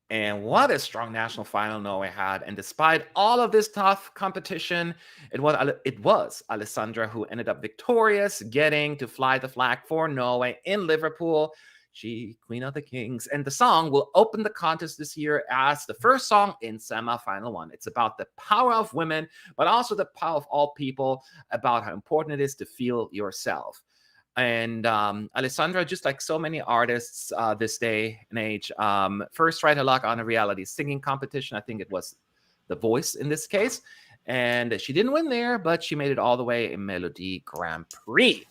And what a strong national final Norway had. And despite all of this tough competition, it was Alessandra who ended up victorious, getting to fly the flag for Norway in Liverpool. She, Queen of the Kings. And the song will open the contest this year as the first song in semi-final one. It's about the power of women, but also the power of all people, about how important it is to feel yourself. And Alessandra, just like so many artists this day and age, first tried her luck on a reality singing competition. I think it was The Voice in this case. And she didn't win there, but she made it all the way in Melodi Grand Prix.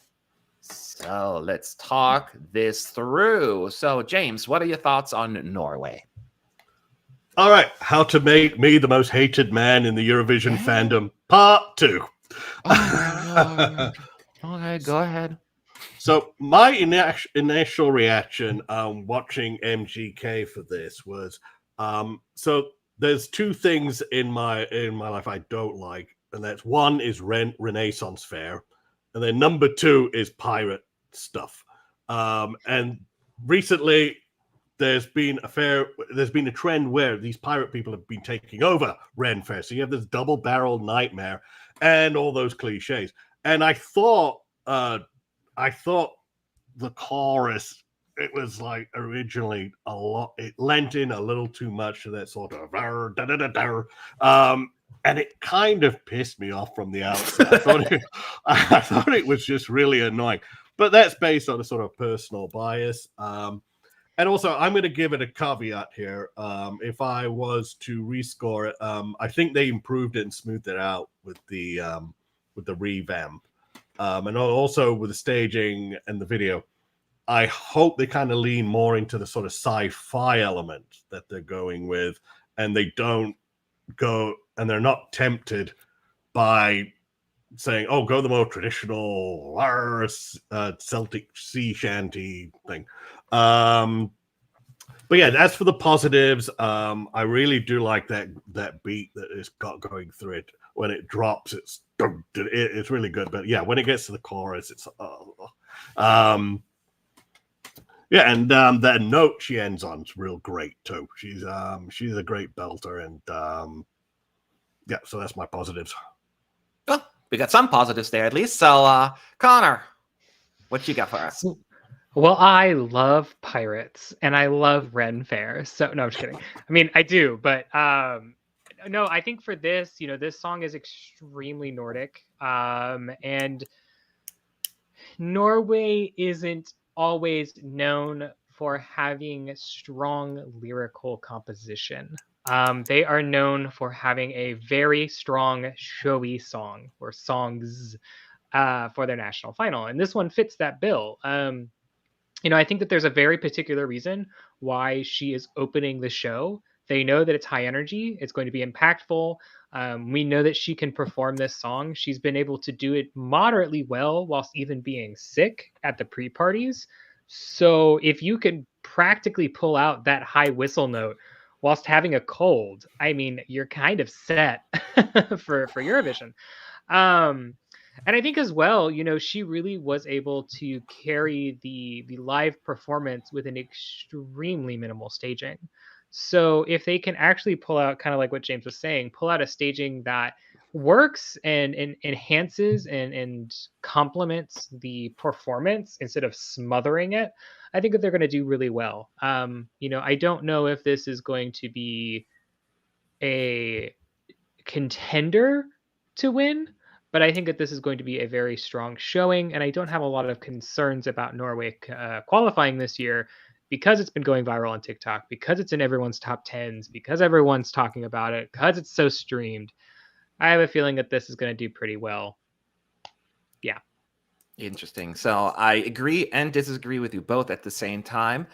So let's talk this through. So, James, what are your thoughts on Norway? All right. How to make me the most hated man in the Eurovision fandom, part 2. Okay, go ahead. So my initial reaction watching MGK for this was, so there's 2 things in my life I don't like, and that's one is Renaissance Fair, and then number 2 is pirate stuff. And recently there's been a trend where these pirate people have been taking over Ren Fair. So you have this double barrel nightmare and all those cliches. And I thought the chorus, it was like originally a lot, it lent in a little too much to that sort of and it kind of pissed me off from the outset. I thought it was just really annoying, but that's based on a sort of personal bias. And also, I'm going to give it a caveat here. If I was to rescore it, I think they improved it and smoothed it out with the revamp. And also with the staging and the video, I hope they kind of lean more into the sort of sci-fi element that they're going with, and they don't go, and they're not tempted by saying, "Oh, go the more traditional Celtic sea shanty thing." But yeah, as for the positives, I really do like that beat that it's got going through it. When it drops, it's really good. But yeah, when it gets to the chorus, it's yeah, and that note she ends on is real great too. She's a great belter, and yeah, so that's my positives. Well, we got some positives there at least. So, Connor, what you got for us? Well, I love pirates and I love Ren Fair. So no, I'm just kidding. I mean, I do, but no, I think for this, this song is extremely Nordic. And Norway isn't always known for having strong lyrical composition. They are known for having a very strong, showy song or songs for their national final. And this one fits that bill. I think that there's a very particular reason why she is opening the show. They know that it's high energy. It's going to be impactful. We know that she can perform this song. She's been able to do it moderately well whilst even being sick at the pre-parties. So if you can practically pull out that high whistle note whilst having a cold, I mean, you're kind of set for Eurovision. And I think as well, she really was able to carry the live performance with an extremely minimal staging. So if they can actually pull out, kind of like what James was saying, pull out a staging that works and enhances and complements the performance instead of smothering it, I think that they're going to do really well. I don't know if this is going to be a contender to win, but I think that this is going to be a very strong showing, and I don't have a lot of concerns about Norway qualifying this year because it's been going viral on TikTok, because it's in everyone's top 10s, because everyone's talking about it, because it's so streamed. I have a feeling that this is going to do pretty well. Yeah. Interesting. So I agree and disagree with you both at the same time.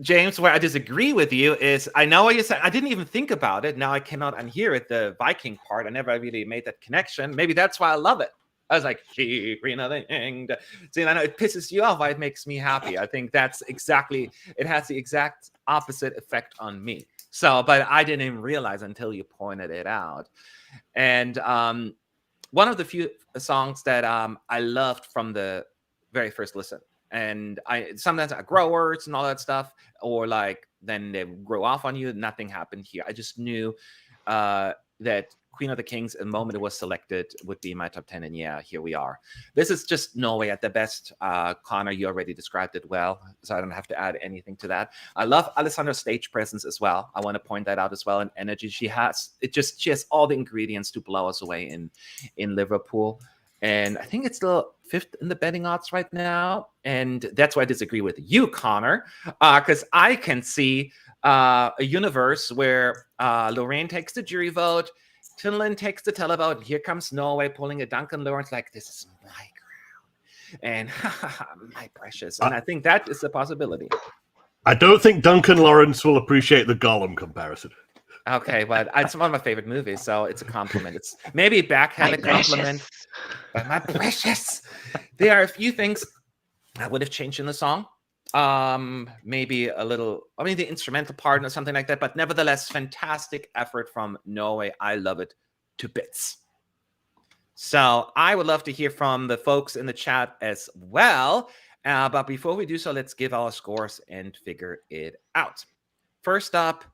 James, where I disagree with you is, I know what you said. I didn't even think about it. Now I cannot unhear it, the Viking part. I never really made that connection. Maybe that's why I love it. I was like, see, I know it pisses you off. Why it makes me happy. I think that's exactly, it has the exact opposite effect on me. So, but I didn't even realize until you pointed it out. And one of the few songs that I loved from the very first listen, and sometimes I grow words and all that stuff, or like then they grow off on you. Nothing happened here. I just knew that Queen of the Kings, the moment it was selected, would be in my top 10. And yeah, here we are. This is just Norway at the best. Connor, you already described it well, so I don't have to add anything to that. I love Alessandra's stage presence as well. I want to point that out as well. And energy she has. She has all the ingredients to blow us away in Liverpool. And I think it's the 5th in the betting odds right now. And that's why I disagree with you, Connor, because I can see a universe where Lorraine takes the jury vote, Finland takes the televote, and here comes Norway pulling a Duncan Lawrence like, this is my crown. And my precious. And I think that is a possibility. I don't think Duncan Lawrence will appreciate the Gollum comparison. Okay, but it's one of my favorite movies, so it's a compliment. It's maybe a backhanded compliment, but my precious. There are a few things I would have changed in the song. Maybe a little, the instrumental part or something like that, but nevertheless, fantastic effort from Norway. I love it to bits. So I would love to hear from the folks in the chat as well. But before we do so, let's give our scores and figure it out. First up,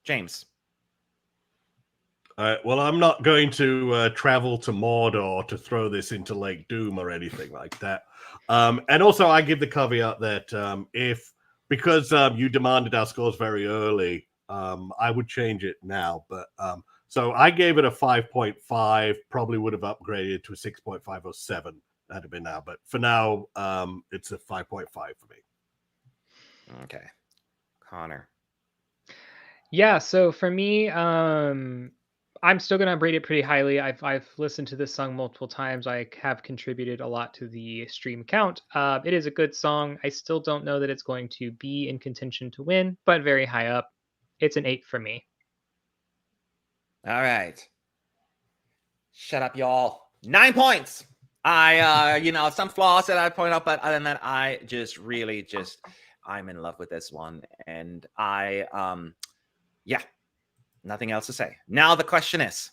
James. Well, I'm not going to travel to Mordor to throw this into Lake Doom or anything like that. And also, I give the caveat that because you demanded our scores very early, I would change it now. But so I gave it a 5.5. Probably would have upgraded to a 6.5 or 7. That'd have been now. But for now, it's a 5.5 for me. Okay, Connor. Yeah, so for me, I'm still going to rate it pretty highly. I've listened to this song multiple times. I have contributed a lot to the stream count. It is a good song. I still don't know that it's going to be in contention to win, but very high up. It's an 8 for me. All right. Shut up, y'all. 9 points. I, some flaws that I'd point out, but other than that, I just really I'm in love with this one. And nothing else to say. Now the question is,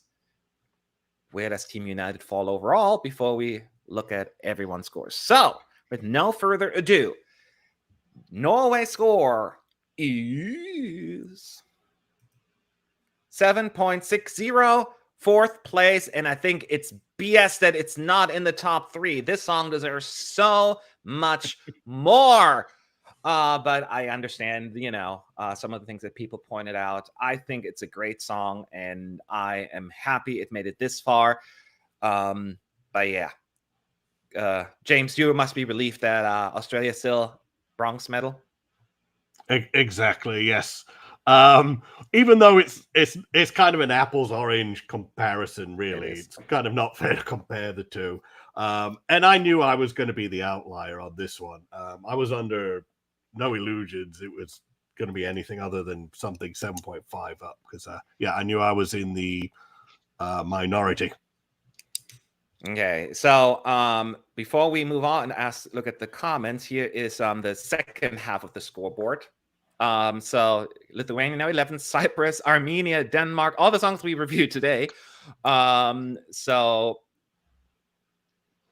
where does Team United fall overall before we look at everyone's scores? So, with no further ado, Norway's score is 7.60, 4th place, and I think it's BS that it's not in the top 3. This song deserves so much more. But I understand, some of the things that people pointed out. I think it's a great song, and I am happy it made it this far. But yeah, James, you must be relieved that Australia still bronze medal. Exactly. Yes. Even though it's kind of an apples orange comparison, really, it's kind of not fair to compare the two. And I knew I was going to be the outlier on this one. I was under no illusions it was going to be anything other than something 7.5 up because I knew I was in the minority. Okay, so before we move on and look at the comments, here is the second half of the scoreboard. So Lithuania now 11th, Cyprus, Armenia, Denmark, all the songs we reviewed today. So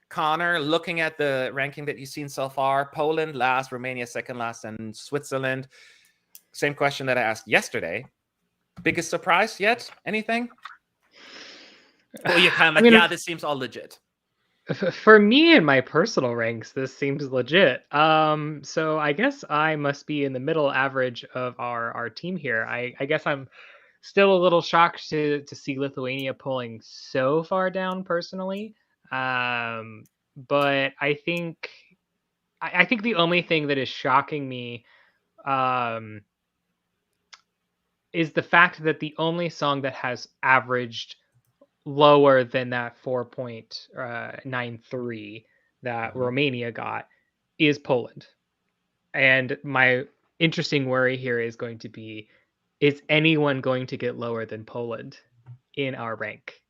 Connor, looking at the ranking that you've seen so far, Poland last, Romania second last, and Switzerland. Same question that I asked yesterday. Biggest surprise yet? Anything? Well, you're kind of like, this seems all legit. For me in my personal ranks, this seems legit. So I guess I must be in the middle average of our team here. I guess I'm still a little shocked to see Lithuania pulling so far down personally. But I think the only thing that is shocking me is the fact that the only song that has averaged lower than that 4.93 that Romania got is Poland. And my interesting worry here is going to be, is anyone going to get lower than Poland in our rank?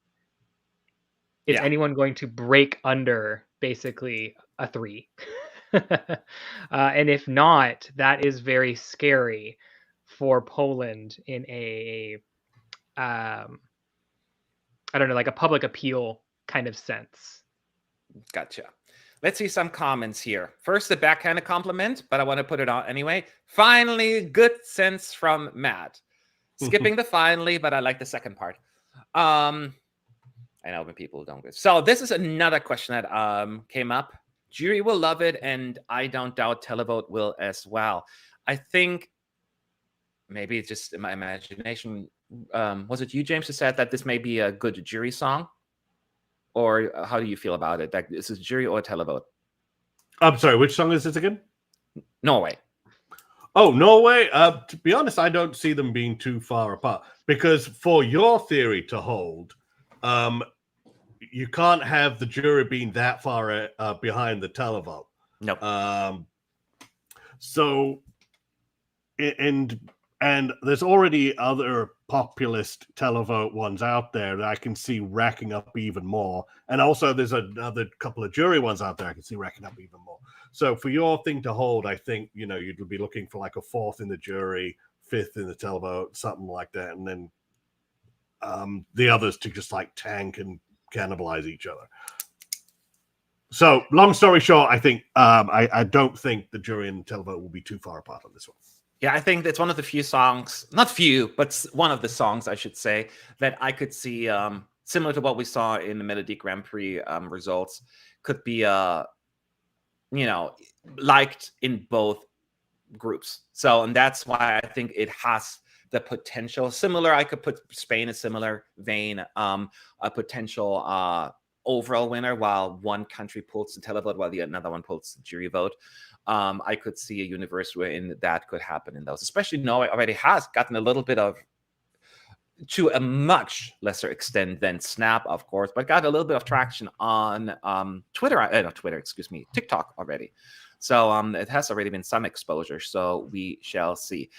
Is anyone going to break under basically a 3? And if not, that is very scary for Poland in a I don't know, like a public appeal kind of sense. Gotcha. Let's see some comments here. First, the backhanded compliment, but I want to put it on anyway. Finally, good sense from Matt. Skipping the finally, but I like the second part. I know when people don't go. So this is another question that came up. Jury will love it, and I don't doubt televote will as well. I think maybe it's just in my imagination. Was it you, James, who said that this may be a good jury song? Or how do you feel about it? Like, is it jury or televote? I'm sorry, which song is this again? Norway. Oh, Norway. To be honest, I don't see them being too far apart, because for your theory to hold, you can't have the jury being that far behind the televote. No. So, and there's already other populist televote ones out there that I can see racking up even more. And also there's another couple of jury ones out there I can see racking up even more. So for your thing to hold, I think, you know, you'd be looking for like a 4th in the jury, 5th in the televote, something like that. And then the others to just like tank and cannibalize each other. So long story short, I think I don't think the jury and the televote will be too far apart on this one. Yeah, I think it's one of the few songs, not few, but one of the songs, I should say, that I could see, similar to what we saw in the Melody Grand Prix results, could be, you know, liked in both groups. So, and that's why I think it has the potential. Similar, I could put Spain in a similar vein, a potential overall winner, while one country pulls the televote, while the another one pulls the jury vote. I could see a universe wherein that could happen in those, especially Norway already has gotten a little bit of, to a much lesser extent than Snap, of course, but got a little bit of traction on TikTok already. So it has already been some exposure. So we shall see.